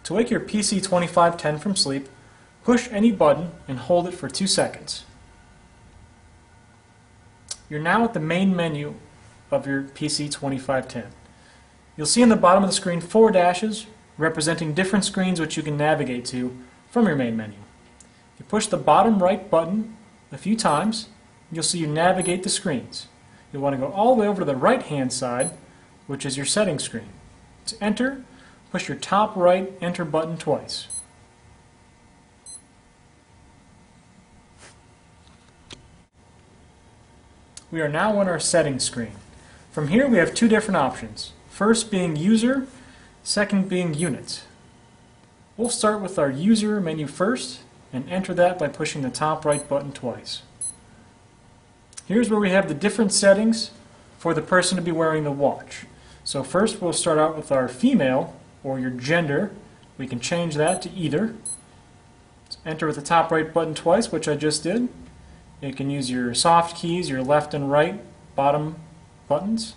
To wake your PC 2510 from sleep, push any button and hold it for 2 seconds. You're now at the main menu of your PC 2510. You'll see in the bottom of the screen 4 dashes representing different screens which you can navigate to from your main menu. If you push the bottom right button a few times, you'll see you navigate the screens. You'll want to go all the way over to the right hand side, which is your settings screen. To enter, push your top right enter button twice. We are now on our settings screen. From here we have 2 different options. First being user, second being unit. We'll start with our user menu first and enter that by pushing the top right button twice. Here's where we have the different settings for the person to be wearing the watch. So first we'll start out with our female, or your gender. We can change that to either. So enter with the top right button twice, which I just did. You can use your soft keys, your left and right bottom buttons,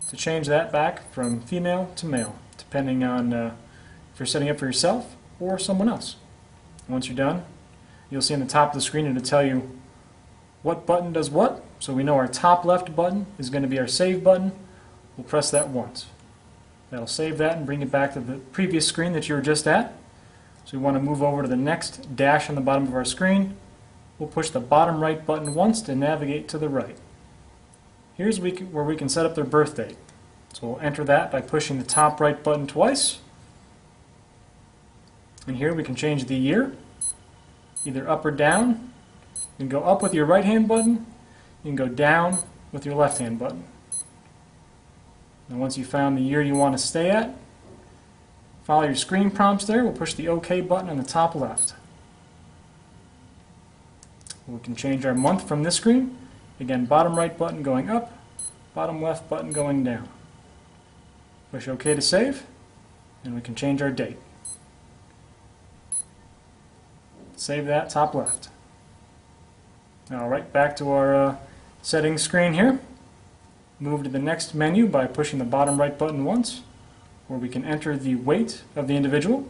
to change that back from female to male, depending on if you're setting up for yourself or someone else. Once you're done, you'll see on the top of the screen it'll tell you what button does what. So we know our top left button is going to be our save button. We'll press that once. That'll save that and bring it back to the previous screen that you were just at. So we want to move over to the next dash on the bottom of our screen. We'll push the bottom right button once to navigate to the right. Here's where we can set up their birth date. So we'll enter that by pushing the top right button twice. And here we can change the year, either up or down. You can go up with your right hand button. You can go down with your left hand button. And once you've found the year you want to stay at, follow your screen prompts there. We'll push the OK button on the top left. We can change our month from this screen. Again, bottom right button going up, bottom left button going down. Push OK to save, and we can change our date. Save that, top left. Alright, back to our settings screen here. Move to the next menu by pushing the bottom right button once, where we can enter the weight of the individual.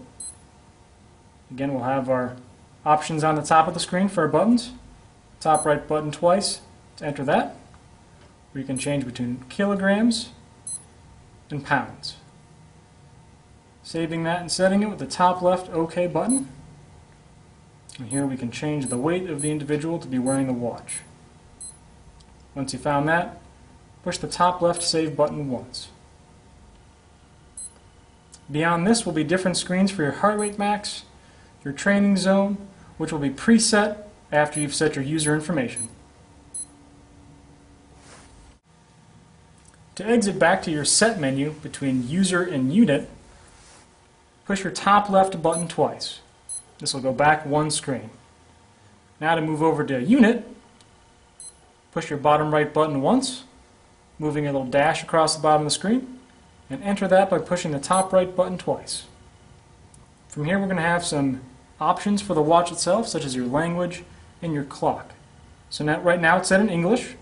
Again, we'll have our options on the top of the screen for our buttons. Top right button twice to enter that. We can change between kilograms and pounds. Saving that and setting it with the top left OK button. And here we can change the weight of the individual to be wearing the watch. Once you found that, push the top left save button once. Beyond this will be different screens for your heart rate max, your training zone, which will be preset after you've set your user information. To exit back to your set menu between user and unit, push your top left button twice. This will go back 1 screen. Now to move over to unit, push your bottom right button once, moving a little dash across the bottom of the screen, and enter that by pushing the top right button twice. From here we're going to have some options for the watch itself, such as your language and your clock. So right now it's set in English.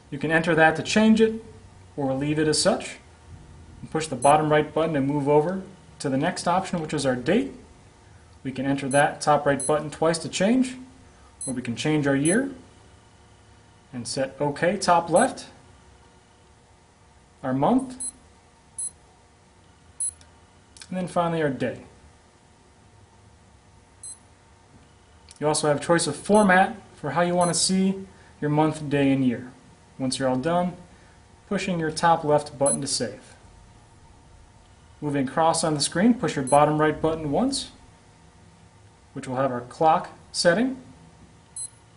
You can enter that to change it or leave it as such. And push the bottom right button and move over to the next option, which is our date. We can enter that top right button twice to change, or we can change our year and set OK top left, our month, and then finally our day. You also have choice of format for how you want to see your month, day, and year. Once you're all done, pushing your top left button to save. Moving across on the screen, push your bottom right button once, which will have our clock setting.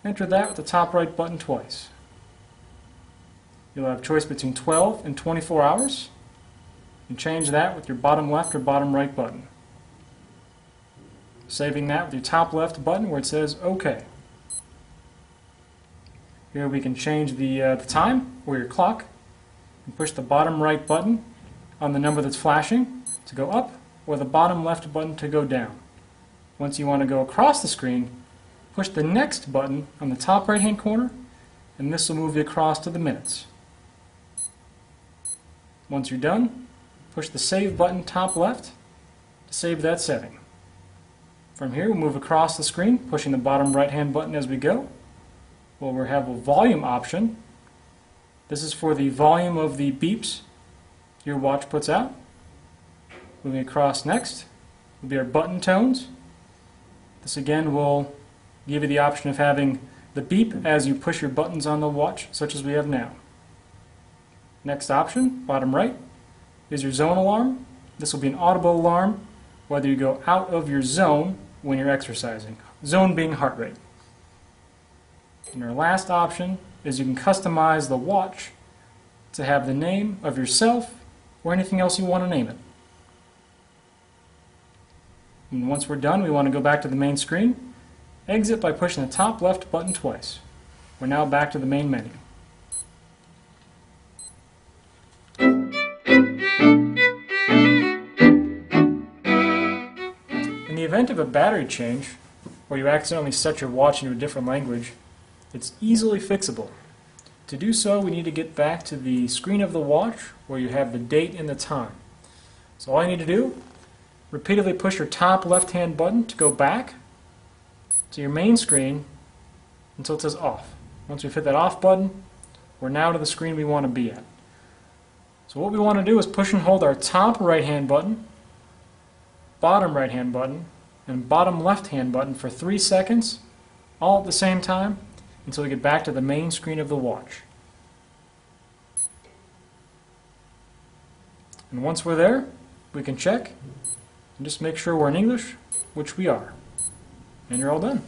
Enter that with the top right button twice. You'll have choice between 12 and 24 hours. You can change that with your bottom left or bottom right button. Saving that with your top left button where it says OK. Here we can change the time or your clock and push the bottom right button on the number that's flashing to go up, or the bottom left button to go down. Once you want to go across the screen, push the next button on the top right hand corner, and this will move you across to the minutes. Once you're done, push the save button top left, to save that setting. From here, we'll move across the screen, pushing the bottom right-hand button as we go. We'll have a volume option. This is for the volume of the beeps your watch puts out. Moving across next will be our button tones. This again will give you the option of having the beep as you push your buttons on the watch, such as we have now. Next option, bottom right, is your zone alarm. This will be an audible alarm whether you go out of your zone when you're exercising. Zone being heart rate. And our last option is you can customize the watch to have the name of yourself or anything else you want to name it. And once we're done, we want to go back to the main screen. Exit by pushing the top left button twice. We're now back to the main menu. In the event of a battery change, or you accidentally set your watch into a different language, it's easily fixable. To do so, we need to get back to the screen of the watch where you have the date and the time. So all you need to do, repeatedly push your top left-hand button to go back to your main screen until it says off. Once we've hit that off button, we're now to the screen we want to be at. So what we want to do is push and hold our top right-hand button, bottom right-hand button, and bottom left-hand button for 3 seconds, all at the same time, until we get back to the main screen of the watch. And once we're there, we can check and just make sure we're in English, which we are. And you're all done.